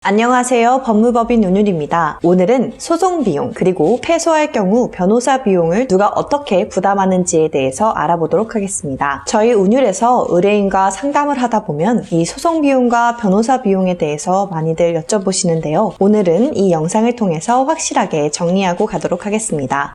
안녕하세요. 법무법인 운율입니다. 오늘은 소송비용 그리고 패소할 경우 변호사 비용을 누가 어떻게 부담하는지에 대해서 알아보도록 하겠습니다. 저희 운율에서 의뢰인과 상담을 하다 보면 이 소송비용과 변호사 비용에 대해서 많이들 여쭤보시는데요. 오늘은 이 영상을 통해서 확실하게 정리하고 가도록 하겠습니다.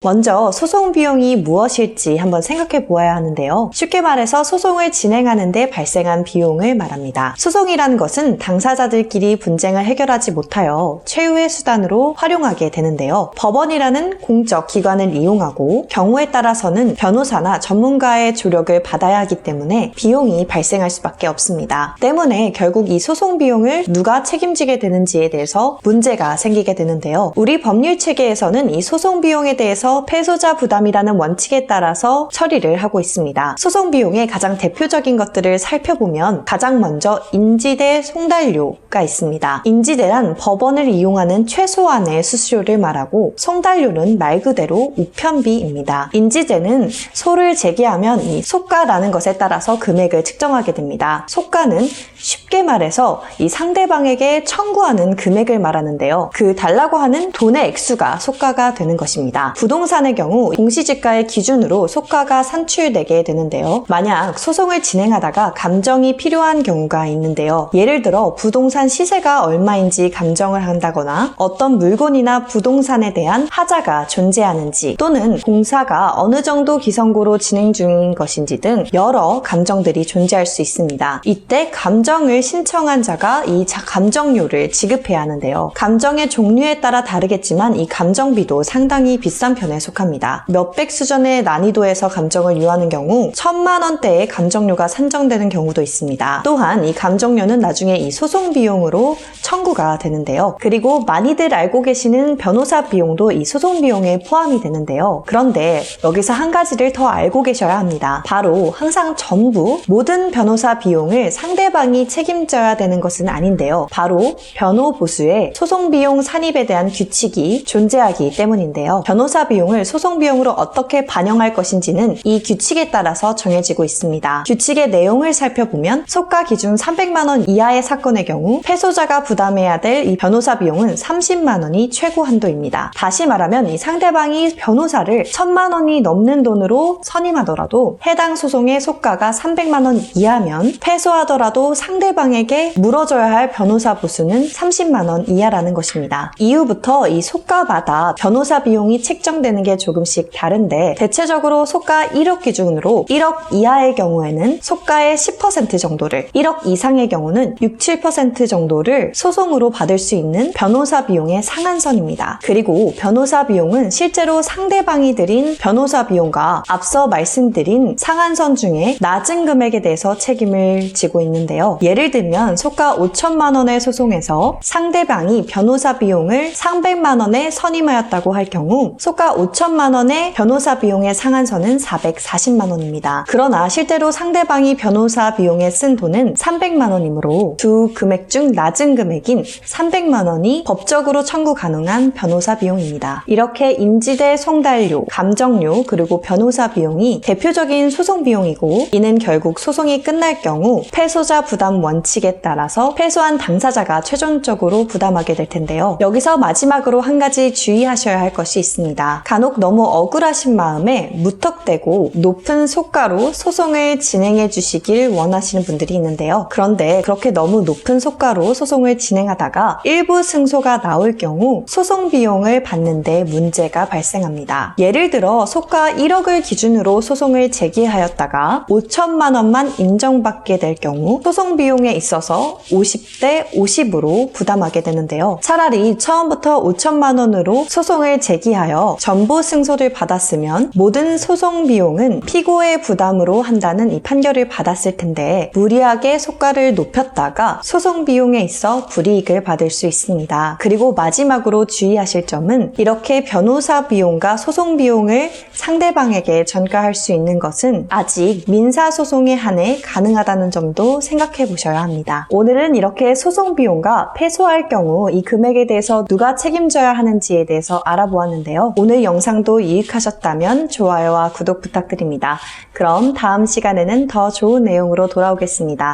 먼저 소송 비용이 무엇일지 한번 생각해 보아야 하는데요. 쉽게 말해서 소송을 진행하는 데 발생한 비용을 말합니다. 소송이라는 것은 당사자들끼리 분쟁을 해결하지 못하여 최후의 수단으로 활용하게 되는데요. 법원이라는 공적 기관을 이용하고 경우에 따라서는 변호사나 전문가의 조력을 받아야 하기 때문에 비용이 발생할 수밖에 없습니다. 때문에 결국 이 소송 비용을 누가 책임지게 되는지에 대해서 문제가 생기게 되는데요. 우리 법률 체계에서는 이 소송 비용에 대해서 패소자 부담이라는 원칙에 따라서 처리를 하고 있습니다. 소송 비용의 가장 대표적인 것들을 살펴보면 가장 먼저 인지대 송달료가 있습니다. 인지대란 법원을 이용하는 최소한의 수수료를 말하고 송달료는 말 그대로 우편비입니다. 인지대는 소를 제기하면 이 소가라는 것에 따라서 금액을 측정하게 됩니다. 소가는 쉽게 말해서 이 상대방에게 청구하는 금액을 말하는데요. 그 달라고 하는 돈의 액수가 소가가 되는 것입니다. 부동산의 경우 공시지가의 기준으로 소가가 산출되게 되는데요. 만약 소송을 진행하다가 감정이 필요한 경우가 있는데요. 예를 들어 부동산 시세가 얼마인지 감정을 한다거나 어떤 물건이나 부동산에 대한 하자가 존재하는지 또는 공사가 어느 정도 기성고로 진행 중인 것인지 등 여러 감정들이 존재할 수 있습니다. 이때 감정을 신청한 자가 이 감정료를 지급해야 하는데요. 감정의 종류에 따라 다르겠지만 이 감정비도 상당히 비싼 편에 속합니다. 몇백 수준의 난이도에서 감정을 유하는 경우 1,000만 원대의 감정료가 산정되는 경우도 있습니다. 또한 이 감정료는 나중에 이 소송 비용으로 청구가 되는데요. 그리고 많이들 알고 계시는 변호사 비용도 이 소송 비용에 포함이 되는데요. 그런데 여기서 한 가지를 더 알고 계셔야 합니다. 바로 항상 전부 모든 변호사 비용을 상대방이 책임져야 되는 것은 아닌데요. 바로 변호보수에 소송 비용 산입에 대한 규칙이 존재하기 때문인데요. 변호사 비용을 소송 비용으로 어떻게 반영할 것인지는 이 규칙에 따라서 정해지고 있습니다. 규칙의 내용을 살펴보면 소가 기준 300만 원 이하의 사건의 경우 패소자가 부담해야 될 이 변호사 비용은 30만 원이 최고 한도입니다. 다시 말하면 이 상대방이 변호사를 1,000만 원이 넘는 돈으로 선임하더라도 해당 소송의 소가가 300만 원 이하면 패소하더라도 상대방에게 물어줘야 할 변호사 보수는 30만 원 이하라는 것입니다. 이후부터 이 소가마다 변호사 비용이 책정되는 게 조금씩 다른데 대체적으로 소가 1억 기준으로 1억 이하의 경우에는 소가의 10% 정도를 1억 이상의 경우는 6, 7% 정도를 소송으로 받을 수 있는 변호사 비용의 상한선입니다. 그리고 변호사 비용은 실제로 상대방이 들인 변호사 비용과 앞서 말씀드린 상한선 중에 낮은 금액에 대해서 책임을 지고 있는데요. 예를 들면 소가 5천만 원의 소송에서 상대방이 변호사 비용을 300만 원에 선임하였다고 할 경우 소가 5천만 원의 변호사 비용의 상한선은 440만 원입니다. 그러나 실제로 상대방이 변호사 비용에 쓴 돈은 300만 원이므로 두 금액 중 낮은 금액인 300만 원이 법적으로 청구 가능한 변호사 비용입니다. 이렇게 인지대 송달료, 감정료, 그리고 변호사 비용이 대표적인 소송 비용이고 이는 결국 소송이 끝날 경우 패소자 부담 원칙에 따라서 패소한 당사자가 최종적으로 부담하게 될 텐데요. 여기서 마지막으로 한 가지 주의하셔야 할 것이 있습니다. 간혹 너무 억울하신 마음에 무턱대고 높은 소가로 소송을 진행해 주시길 원하시는 분들이 있는데요. 그런데 그렇게 너무 높은 소가로 소송을 진행하다가 일부 승소가 나올 경우 소송 비용을 받는데 문제가 발생합니다. 예를 들어 소가 1억을 기준으로 소송을 제기하였다가 5천만 원만 인정받게 될 경우 소송 비용에 있어서 50대 50으로 부담하게 되는데요. 차라리 처음부터 5천만 원으로 소송을 제기하여 전부 승소를 받았으면 모든 소송 비용은 피고의 부담으로 한다는 이 판결을 받았을 텐데 무리하게 소가를 높였다가 소송 비용에 있어 불이익을 받을 수 있습니다. 그리고 마지막으로 주의하실 점은 이렇게 변호사 비용과 소송 비용을 상대방에게 전가할 수 있는 것은 아직 민사소송에 한해 가능하다는 점도 생각해 보셔야 합니다. 오늘은 이렇게 소송 비용과 패소할 경우 이 금액에 대해서 누가 책임져야 하는지에 대해서 알아보았는데요. 오늘 오늘 영상도 유익하셨다면 좋아요와 구독 부탁드립니다. 그럼 다음 시간에는 더 좋은 내용으로 돌아오겠습니다.